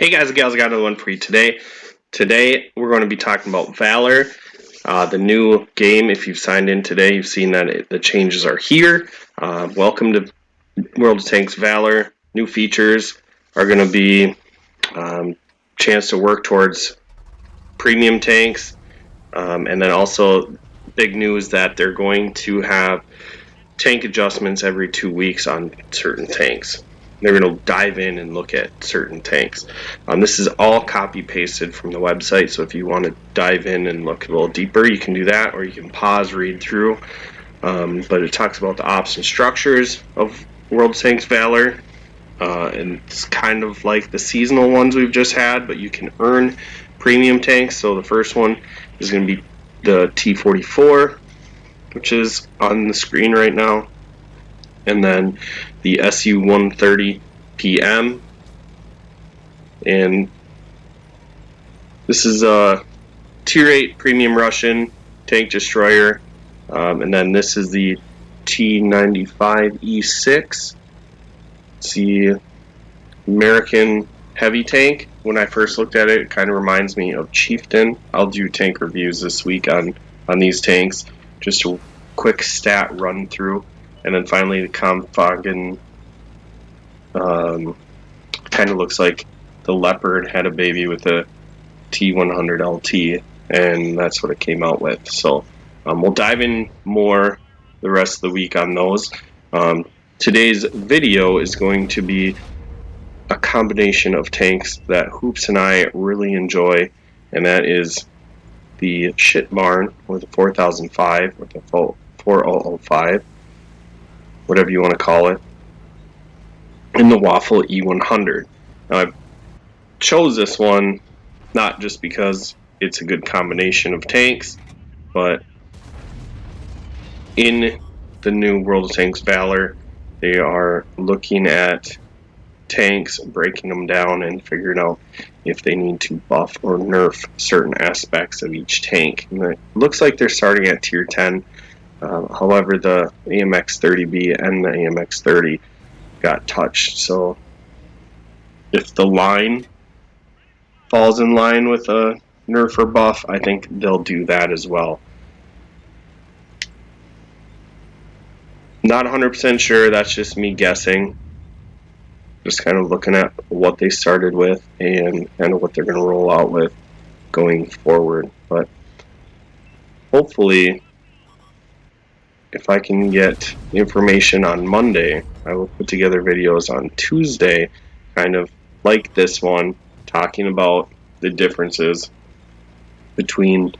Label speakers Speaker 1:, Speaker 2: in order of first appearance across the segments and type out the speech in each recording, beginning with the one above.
Speaker 1: Hey guys and gals, I got another one for you today. Today we're going to be talking about Valor, the new game. If you've signed in today, you've seen that the changes are here. Welcome to World of Tanks Valor. New features are going to be chance to work towards premium tanks, and then also big news that they're going to have tank adjustments every 2 weeks on certain tanks. They're going to dive in and look at certain tanks. This is all copy pasted from the website, so if you want to dive in and look a little deeper, you can do that, or you can pause, read through. But it talks about the ops and structures of World of Tanks Valor, and it's kind of like the seasonal ones we've just had, but you can earn premium tanks. So the first one is going to be the T-44, which is on the screen right now, and then the SU-130 PM, and this is a Tier 8 Premium Russian Tank Destroyer, and then this is the T-95E6. It's the American heavy tank. When I first looked at it, it kind of reminds me of Chieftain. I'll do tank reviews this week on these tanks, just a quick stat run through. And then finally the Kampfwagen, kind of looks like the Leopard had a baby with the T100 LT, and that's what it came out with. So we'll dive in more the rest of the week on those. Today's video is going to be a combination of tanks that Hoops and I really enjoy, and that is the Shitbarn, or the 4005, or the 4005, whatever you want to call it, and the Waffle E100. Now, I chose this one not just because it's a good combination of tanks, but in the new World of Tanks Valor, they are looking at tanks, breaking them down, and figuring out if they need to buff or nerf certain aspects of each tank. And it looks like they're starting at Tier 10. However, the AMX-30B and the AMX-30 got touched, so if the line falls in line with a nerf or buff, I think they'll do that as well. Not 100% sure, that's just me guessing. Just kind of looking at what they started with and kind of what they're going to roll out with going forward. But hopefully, if I can get information on Monday, I will put together videos on Tuesday, kind of like this one, talking about the differences between,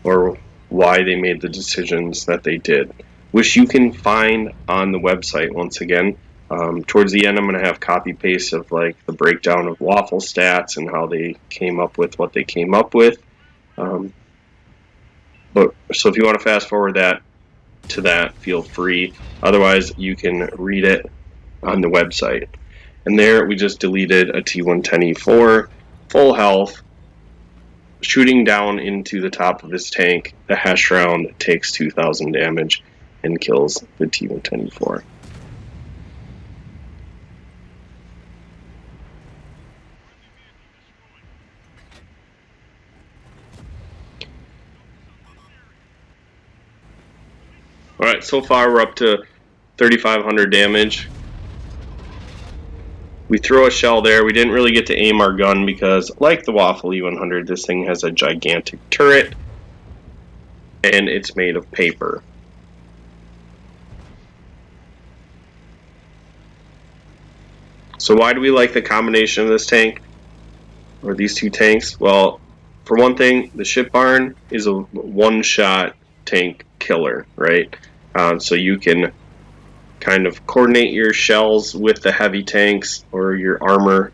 Speaker 1: or why they made the decisions that they did, which you can find on the website. Once again, towards the end, I'm going to have copy paste of like the breakdown of Waffle stats and how they came up with what they came up with. But so if you want to fast forward that to that, feel free. Otherwise, you can read it on the website. And there, we just deleted a T110E4, full health, shooting down into the top of his tank. The hash round takes 2,000 damage and kills the T110E4. Alright, so far we're up to 3,500 damage. We throw a shell there. We didn't really get to aim our gun because, like the Waffle E100, this thing has a gigantic turret and it's made of paper. So why do we like the combination of this tank, or these two tanks? Well, for one thing, the Shitbarn is a one-shot tank killer, right? So you can kind of coordinate your shells with the heavy tanks or your armor.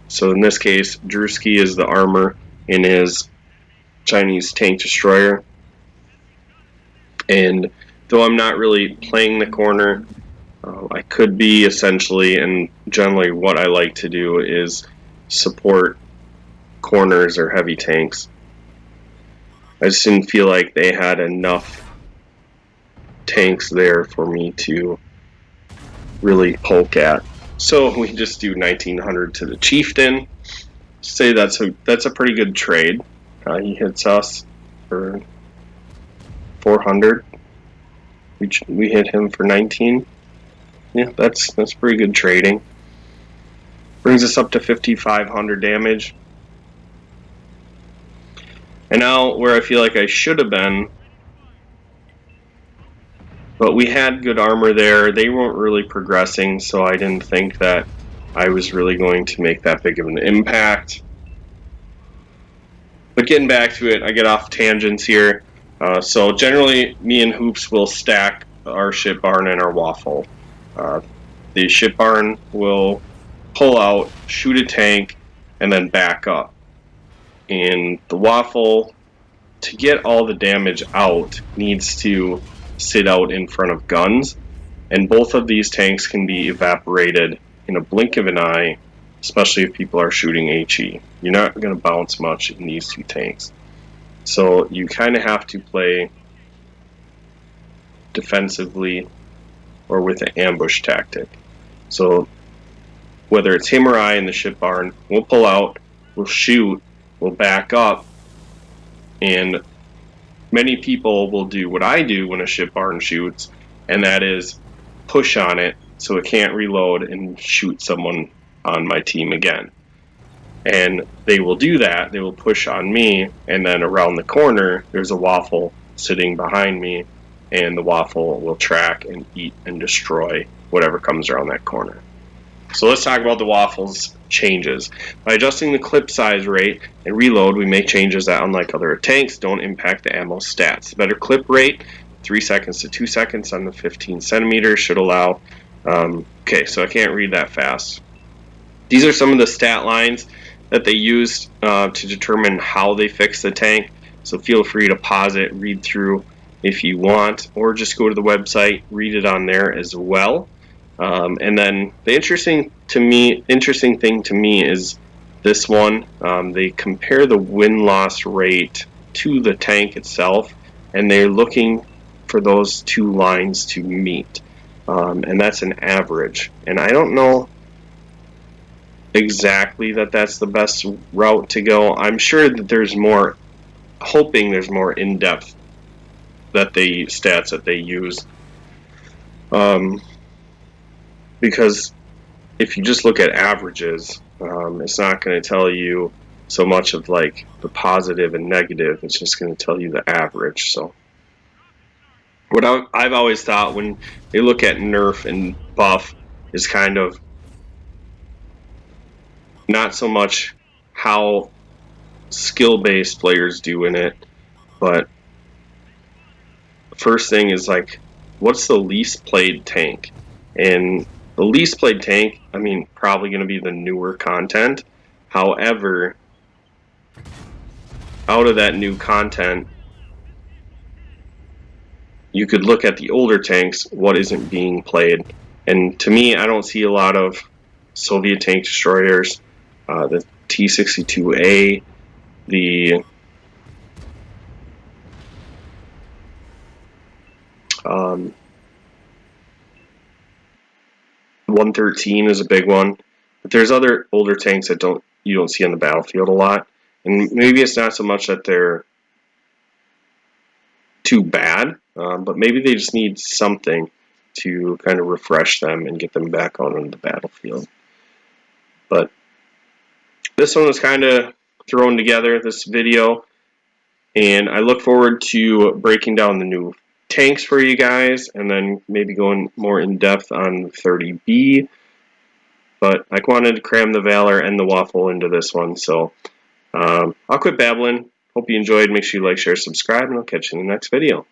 Speaker 1: So in this case, Drewski is the armor in his Chinese tank destroyer. And though I'm not really playing the corner, I could be essentially, and generally what I like to do is support corners or heavy tanks. I just didn't feel like they had enough tanks there for me to really poke at. So we just do 1900 to the chieftain. Say that's a pretty good trade. He hits us for 400. We hit him for 19. Yeah, that's pretty good trading. Brings us up to 5,500 damage. And now where I feel like I should have been, but we had good armor there. They weren't really progressing, so I didn't think that I was really going to make that big of an impact. But getting back to it, I get off tangents here. So generally, me and Hoops will stack our Shitbarn and our Waffle. The Shitbarn will pull out, shoot a tank, and then back up. And the Waffle, to get all the damage out, needs to sit out in front of guns. And both of these tanks can be evaporated in a blink of an eye, especially if people are shooting HE. You're not going to bounce much in these two tanks. So you kind of have to play defensively or with an ambush tactic. So whether it's him or I in the Shitbarn, we'll pull out, we'll shoot, we'll back up, and many people will do what I do when a Shitbarn shoots, and that is push on it so it can't reload and shoot someone on my team again. And they will do that, they will push on me, and then around the corner there's a Waffle sitting behind me, and the Waffle will track and eat and destroy whatever comes around that corner. So let's talk about the Waffle's changes. By adjusting the clip size rate and reload, we make changes that, unlike other tanks, don't impact the ammo stats. The better clip rate, 3 seconds to 2 seconds on the 15 centimeters, should allow... okay, so I can't read that fast. These are some of the stat lines that they used to determine how they fix the tank. So feel free to pause it, read through if you want, or just go to the website, read it on there as well. And then the interesting thing to me is this one. They compare the win-loss rate to the tank itself, and they're looking for those two lines to meet. And that's an average. And I don't know exactly that that's the best route to go. I'm sure that there's more, hoping there's more in-depth stats that they use. Because if you just look at averages, it's not going to tell you so much of like the positive and negative. It's just going to tell you the average. So what I've always thought when they look at nerf and buff is kind of not so much how skill-based players do in it, but first thing is like, what's the least played tank? And the least played tank, I mean, probably going to be the newer content. However, out of that new content, you could look at the older tanks, what isn't being played. And to me, I don't see a lot of Soviet tank destroyers, the T-62A, the 113 is a big one. But there's other older tanks that you don't see on the battlefield a lot. And maybe it's not so much that they're too bad, but maybe they just need something to kind of refresh them and get them back on the battlefield. But this one was kind of thrown together, this video, and I look forward to breaking down the new tanks for you guys, and then maybe going more in depth on 30B. But I wanted to cram the Valor and the Waffle into this one, so I'll quit babbling. Hope you enjoyed. Make sure you like, share, subscribe, and I'll catch you in the next video.